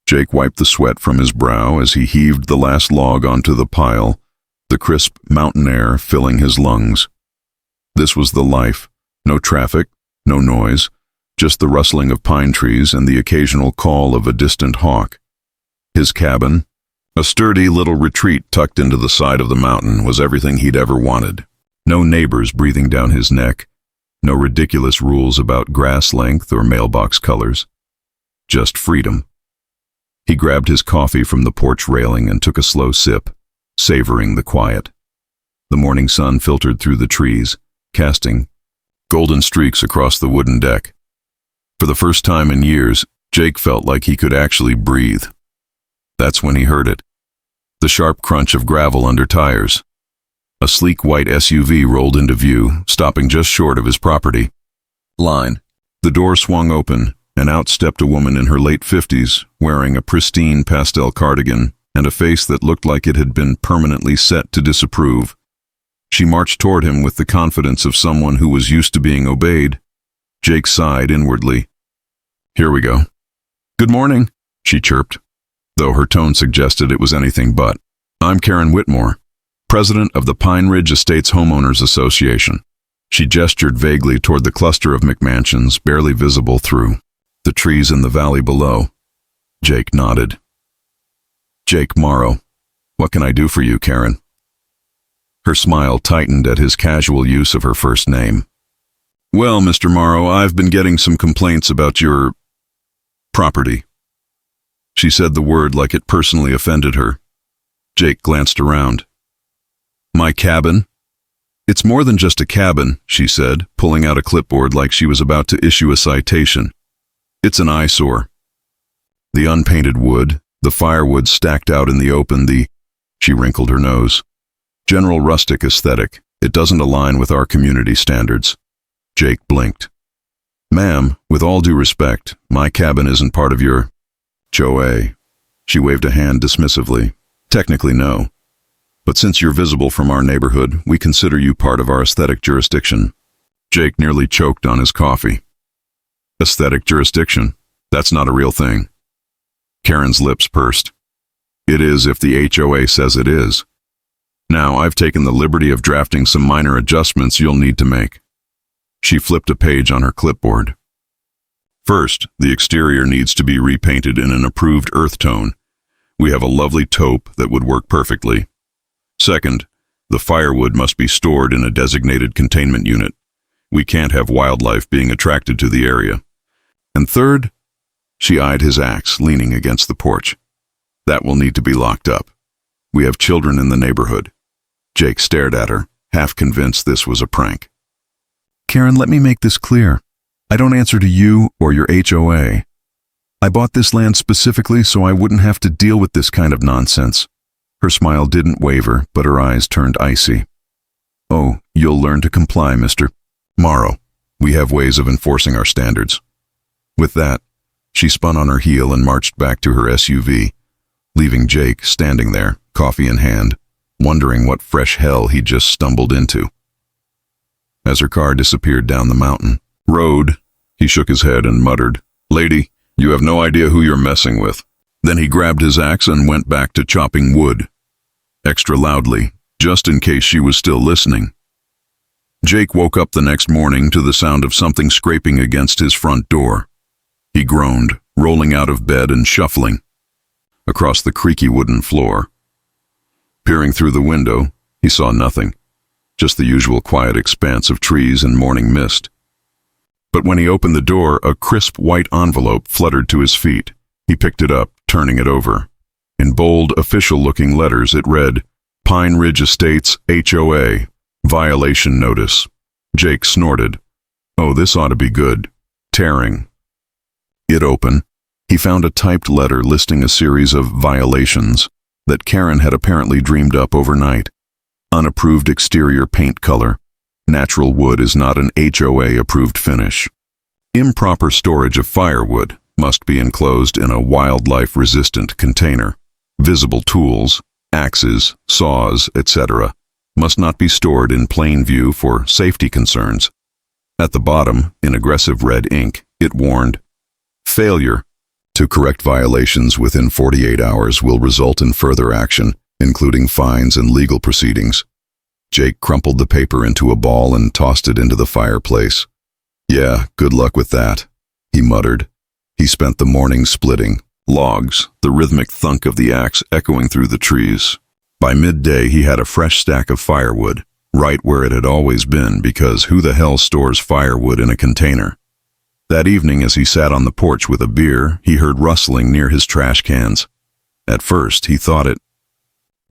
Jake wiped the sweat from his brow as he heaved the last log onto the pile, the crisp mountain air filling his lungs. This was the life. No traffic, no noise, just the rustling of pine trees and the occasional call of a distant hawk. His cabin, a sturdy little retreat tucked into the side of the mountain, was everything he'd ever wanted. No neighbors breathing down his neck, no ridiculous rules about grass length or mailbox colors. Just freedom. He grabbed his coffee from the porch railing and took a slow sip, savoring the quiet. The morning sun filtered through the trees, casting golden streaks across the wooden deck. For the first time in years, Jake felt like he could actually breathe. That's when he heard it. The sharp crunch of gravel under tires. A sleek white SUV rolled into view, stopping just short of his property line. The door swung open, and out stepped a woman in her late 50s, wearing a pristine pastel cardigan and a face that looked like it had been permanently set to disapprove. She marched toward him with the confidence of someone who was used to being obeyed. Jake sighed inwardly. "Here we go." "Good morning," she chirped, though her tone suggested it was anything but. "I'm Karen Whitmore, president of the Pine Ridge Estates Homeowners Association." She gestured vaguely toward the cluster of McMansions barely visible through the trees in the valley below. Jake nodded. "Jake Morrow. What can I do for you, Karen?" Her smile tightened at his casual use of her first name. "Well, Mr. Morrow, I've been getting some complaints about your property." She said the word like it personally offended her. Jake glanced around. "My cabin?" "It's more than just a cabin," she said, pulling out a clipboard like she was about to issue a citation. "It's an eyesore. The unpainted wood, the firewood stacked out in the open, she wrinkled her nose. General rustic aesthetic. It doesn't align with our community standards." Jake blinked. "Ma'am, with all due respect, my cabin isn't part of your HOA." She waved a hand dismissively. "Technically, no. But since you're visible from our neighborhood, we consider you part of our aesthetic jurisdiction." Jake nearly choked on his coffee. "Aesthetic jurisdiction? That's not a real thing." Karen's lips pursed. "It is if the HOA says it is. Now, I've taken the liberty of drafting some minor adjustments you'll need to make." She flipped a page on her clipboard. "First, the exterior needs to be repainted in an approved earth tone. We have a lovely taupe that would work perfectly. Second, the firewood must be stored in a designated containment unit. We can't have wildlife being attracted to the area. And third," she eyed his axe leaning against the porch, "that will need to be locked up. We have children in the neighborhood." Jake stared at her, half convinced this was a prank. "Karen, let me make this clear. I don't answer to you or your HOA. I bought this land specifically so I wouldn't have to deal with this kind of nonsense." Her smile didn't waver, but her eyes turned icy. "Oh, you'll learn to comply, Mr. Morrow. We have ways of enforcing our standards." With that, she spun on her heel and marched back to her SUV, leaving Jake standing there, coffee in hand, wondering what fresh hell he'd just stumbled into. As her car disappeared down the mountain road, he shook his head and muttered, "Lady, you have no idea who you're messing with." Then he grabbed his axe and went back to chopping wood, extra loudly, just in case she was still listening. Jake woke up the next morning to the sound of something scraping against his front door. He groaned, rolling out of bed and shuffling across the creaky wooden floor. Peering through the window, he saw nothing, just the usual quiet expanse of trees and morning mist. But when he opened the door, a crisp white envelope fluttered to his feet. He picked it up, turning it over. In bold, official-looking letters, it read, "Pine Ridge Estates, HOA, violation notice." Jake snorted. "Oh, this ought to be good." Tearing it open, he found a typed letter listing a series of violations that Karen had apparently dreamed up overnight. Unapproved exterior paint color. Natural wood is not an HOA-approved finish. Improper storage of firewood must be enclosed in a wildlife-resistant container. Visible tools, axes, saws, etc., must not be stored in plain view for safety concerns. At the bottom, in aggressive red ink, it warned, "Failure To correct violations within 48 hours will result in further action, including fines and legal proceedings. Jake crumpled the paper into a ball and tossed it into the fireplace. Yeah, good luck with that, he muttered. He spent the morning splitting logs, the rhythmic thunk of the axe echoing through the trees. By midday, he had a fresh stack of firewood, right where it had always been, because who the hell stores firewood in a container? That evening, as he sat on the porch with a beer, he heard rustling near his trash cans. At first, he thought it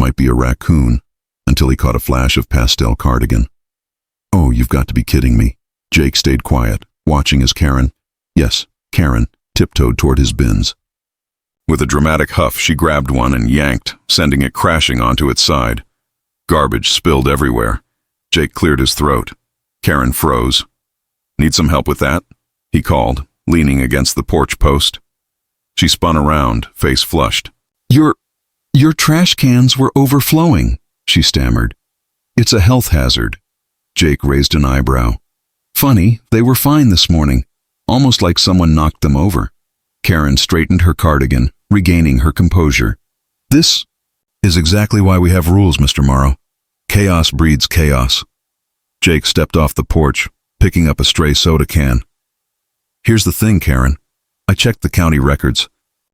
might be a raccoon, until he caught a flash of pastel cardigan. Oh, you've got to be kidding me. Jake stayed quiet, watching as Karen tiptoed toward his bins. With a dramatic huff, she grabbed one and yanked, sending it crashing onto its side. Garbage spilled everywhere. Jake cleared his throat. Karen froze. Need some help with that? He called, leaning against the porch post. She spun around, face flushed. Your trash cans were overflowing, she stammered. It's a health hazard. Jake raised an eyebrow. Funny, they were fine this morning, almost like someone knocked them over. Karen straightened her cardigan, regaining her composure. This is exactly why we have rules, Mr. Morrow. Chaos breeds chaos. Jake stepped off the porch, picking up a stray soda can. Here's the thing, Karen. I checked the county records.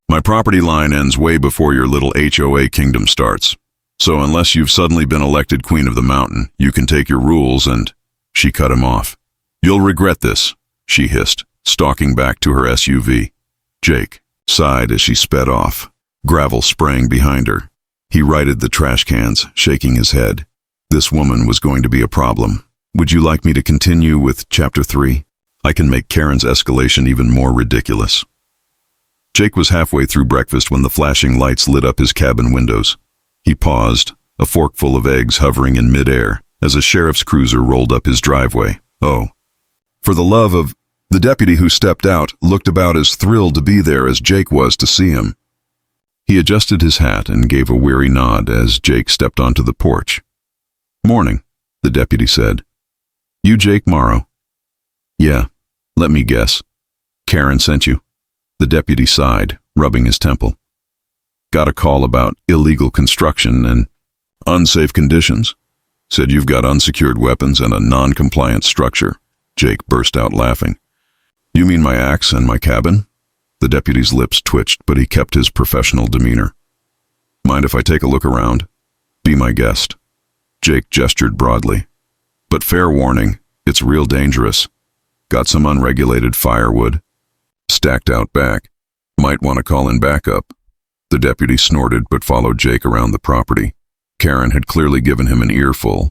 My property line ends way before your little HOA kingdom starts. So unless you've suddenly been elected Queen of the Mountain, you can take your rules and... She cut him off. You'll regret this, she hissed, stalking back to her SUV. Jake sighed as she sped off, gravel spraying behind her. He righted the trash cans, shaking his head. This woman was going to be a problem. Would you like me to continue with Chapter 3? I can make Karen's escalation even more ridiculous. Jake was halfway through breakfast when the flashing lights lit up his cabin windows. He paused, a forkful of eggs hovering in midair, as a sheriff's cruiser rolled up his driveway. Oh. For the love of... The deputy who stepped out looked about as thrilled to be there as Jake was to see him. He adjusted his hat and gave a weary nod as Jake stepped onto the porch. Morning, the deputy said. You Jake Morrow? Yeah, let me guess. Karen sent you. The deputy sighed, rubbing his temple. Got a call about illegal construction and unsafe conditions. Said you've got unsecured weapons and a non-compliant structure. Jake burst out laughing. You mean my axe and my cabin? The deputy's lips twitched, but he kept his professional demeanor. Mind if I take a look around? Be my guest. Jake gestured broadly. But fair warning, it's real dangerous. Got some unregulated firewood. Stacked out back. Might want to call in backup. The deputy snorted but followed Jake around the property. Karen had clearly given him an earful.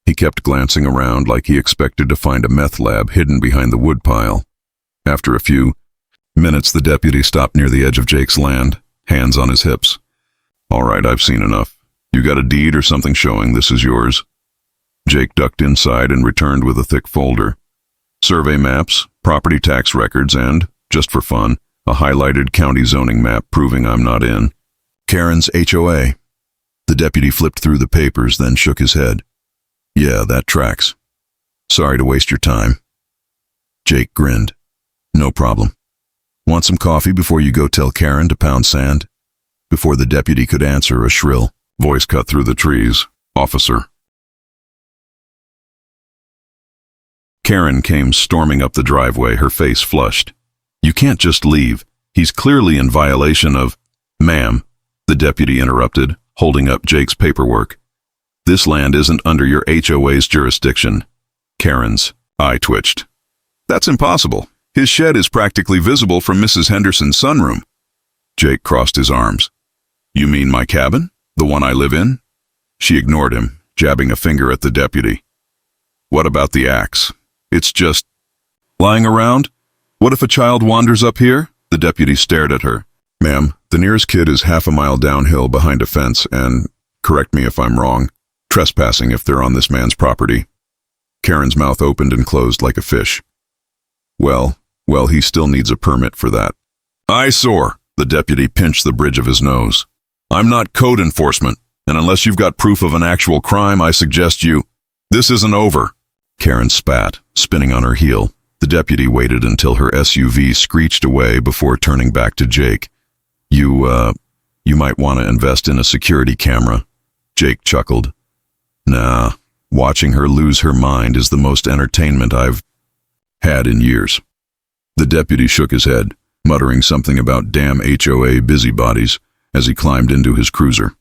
He kept glancing around like he expected to find a meth lab hidden behind the woodpile. After a few minutes, the deputy stopped near the edge of Jake's land, hands on his hips. All right, I've seen enough. You got a deed or something showing this is yours? Jake ducked inside and returned with a thick folder. Survey maps, property tax records, and, just for fun, a highlighted county zoning map proving I'm not in. Karen's HOA. The deputy flipped through the papers, then shook his head. Yeah, that tracks. Sorry to waste your time. Jake grinned. No problem. Want some coffee before you go tell Karen to pound sand? Before the deputy could answer, a shrill voice cut through the trees. Officer. Karen came storming up the driveway, her face flushed. You can't just leave. He's clearly in violation of... Ma'am, the deputy interrupted, holding up Jake's paperwork. This land isn't under your HOA's jurisdiction. Karen's eye twitched. That's impossible. His shed is practically visible from Mrs. Henderson's sunroom. Jake crossed his arms. You mean my cabin? The one I live in? She ignored him, jabbing a finger at the deputy. What about the axe? It's just... lying around? What if a child wanders up here? The deputy stared at her. Ma'am, the nearest kid is half a mile downhill behind a fence and, correct me if I'm wrong, trespassing if they're on this man's property. Karen's mouth opened and closed like a fish. Well, he still needs a permit for that. Eyesore, the deputy pinched the bridge of his nose. I'm not code enforcement, and unless you've got proof of an actual crime, I suggest you... This isn't over. Karen spat, spinning on her heel, The deputy waited until her SUV screeched away before turning back to Jake. You might want to invest in a security camera. Jake chuckled. Nah, watching her lose her mind is the most entertainment I've had in years. The deputy shook his head, muttering something about damn HOA busybodies as he climbed into his cruiser.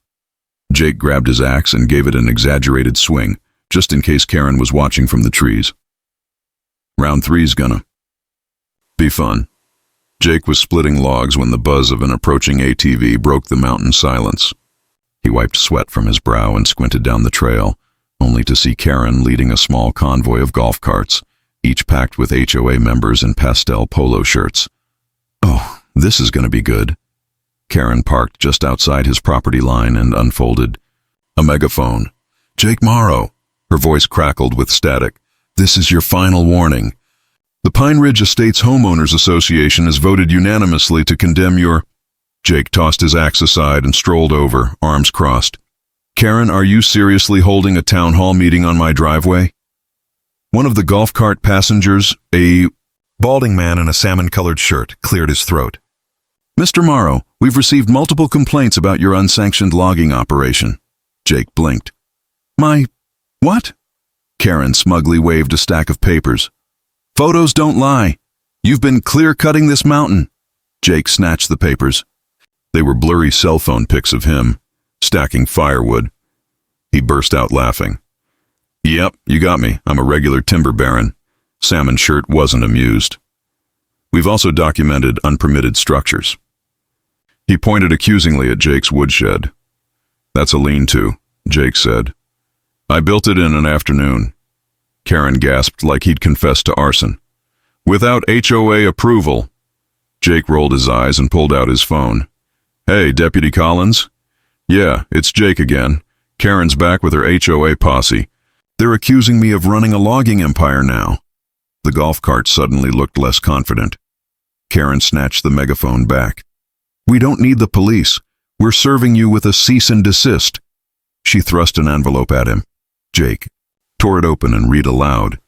Jake grabbed his axe and gave it an exaggerated swing, just in case Karen was watching from the trees. Round 3's gonna be fun. Jake was splitting logs when the buzz of an approaching ATV broke the mountain silence. He wiped sweat from his brow and squinted down the trail, only to see Karen leading a small convoy of golf carts, each packed with HOA members in pastel polo shirts. Oh, this is gonna be good. Karen parked just outside his property line and unfolded a megaphone. Jake Morrow. Her voice crackled with static. This is your final warning. The Pine Ridge Estates Homeowners Association has voted unanimously to condemn your... Jake tossed his axe aside and strolled over, arms crossed. Karen, are you seriously holding a town hall meeting on my driveway? One of the golf cart passengers, a balding man in a salmon-colored shirt, cleared his throat. Mr. Morrow, we've received multiple complaints about your unsanctioned logging operation. Jake blinked. My... what? Karen smugly waved a stack of papers. Photos don't lie. You've been clear-cutting this mountain. Jake snatched the papers. They were blurry cell phone pics of him, stacking firewood. He burst out laughing. Yep, you got me. I'm a regular timber baron. Salmon Shirt wasn't amused. We've also documented unpermitted structures. He pointed accusingly at Jake's woodshed. That's a lean-to, Jake said. I built it in an afternoon. Karen gasped like he'd confessed to arson. Without HOA approval. Jake rolled his eyes and pulled out his phone. Hey, Deputy Collins? Yeah, it's Jake again. Karen's back with her HOA posse. They're accusing me of running a logging empire now. The golf cart suddenly looked less confident. Karen snatched the megaphone back. We don't need the police. We're serving you with a cease and desist. She thrust an envelope at him. Jake tore it open and read aloud.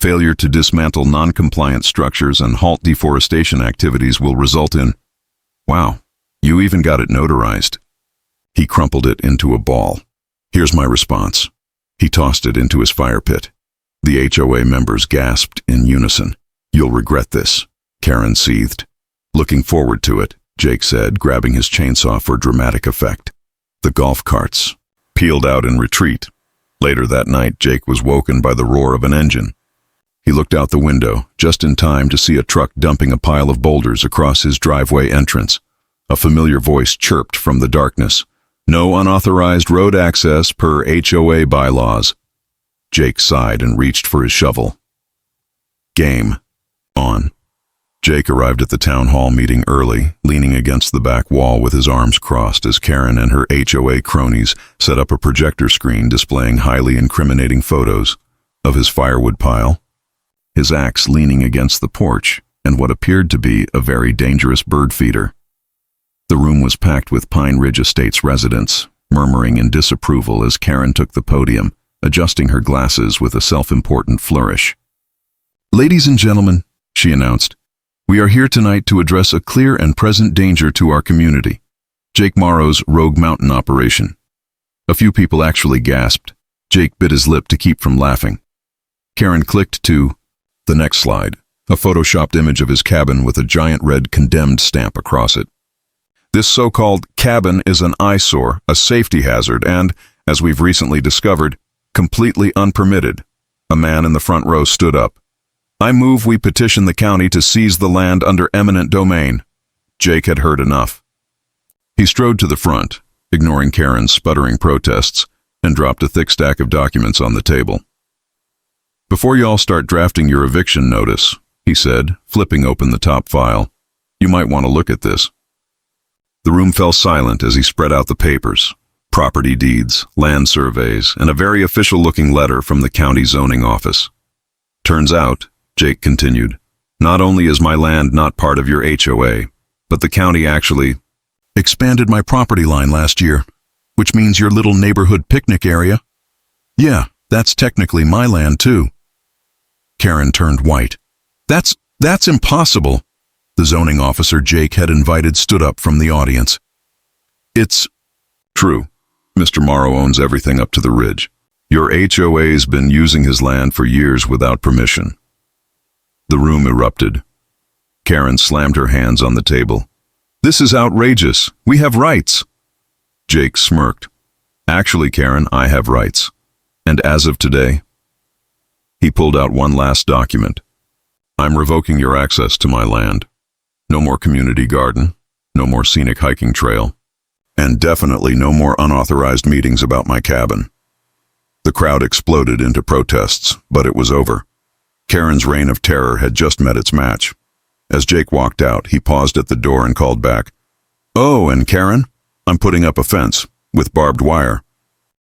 Failure to dismantle non-compliant structures and halt deforestation activities will result in... Wow, you even got it notarized. He crumpled it into a ball. Here's my response. He tossed it into his fire pit. The HOA members gasped in unison. You'll regret this, Karen seethed. Looking forward to it, Jake said, grabbing his chainsaw for dramatic effect. The golf carts peeled out in retreat. Later that night, Jake was woken by the roar of an engine. He looked out the window, just in time to see a truck dumping a pile of boulders across his driveway entrance. A familiar voice chirped from the darkness. No unauthorized road access per HOA bylaws. Jake sighed and reached for his shovel. Game on. Jake arrived at the town hall meeting early, leaning against the back wall with his arms crossed as Karen and her HOA cronies set up a projector screen displaying highly incriminating photos of his firewood pile, his axe leaning against the porch, and what appeared to be a very dangerous bird feeder. The room was packed with Pine Ridge Estates residents, murmuring in disapproval as Karen took the podium, adjusting her glasses with a self-important flourish. Ladies and gentlemen, she announced, we are here tonight to address a clear and present danger to our community, Jake Morrow's rogue mountain operation. A few people actually gasped. Jake bit his lip to keep from laughing. Karen clicked to the next slide, a photoshopped image of his cabin with a giant red condemned stamp across it. This so-called cabin is an eyesore, a safety hazard, and, as we've recently discovered, completely unpermitted. A man in the front row stood up. I move we petition the county to seize the land under eminent domain. Jake had heard enough. He strode to the front, ignoring Karen's sputtering protests, and dropped a thick stack of documents on the table. Before y'all start drafting your eviction notice, he said, flipping open the top file, you might want to look at this. The room fell silent as he spread out the papers, property deeds, land surveys, and a very official-looking letter from the county zoning office. Turns out, Jake continued, not only is my land not part of your HOA, but the county actually expanded my property line last year, which means your little neighborhood picnic area. Yeah, that's technically my land too. Karen turned white. That's impossible. The zoning officer Jake had invited stood up from the audience. It's true. Mr. Morrow owns everything up to the ridge. Your HOA's been using his land for years without permission. The room erupted. Karen slammed her hands on the table. This is outrageous. We have rights. Jake smirked. Actually, Karen, I have rights. And as of today, he pulled out one last document. I'm revoking your access to my land. No more community garden, no more scenic hiking trail, and definitely no more unauthorized meetings about my cabin. The crowd exploded into protests, but it was over. Karen's reign of terror had just met its match. As Jake walked out, he paused at the door and called back, "Oh, and Karen, I'm putting up a fence with barbed wire.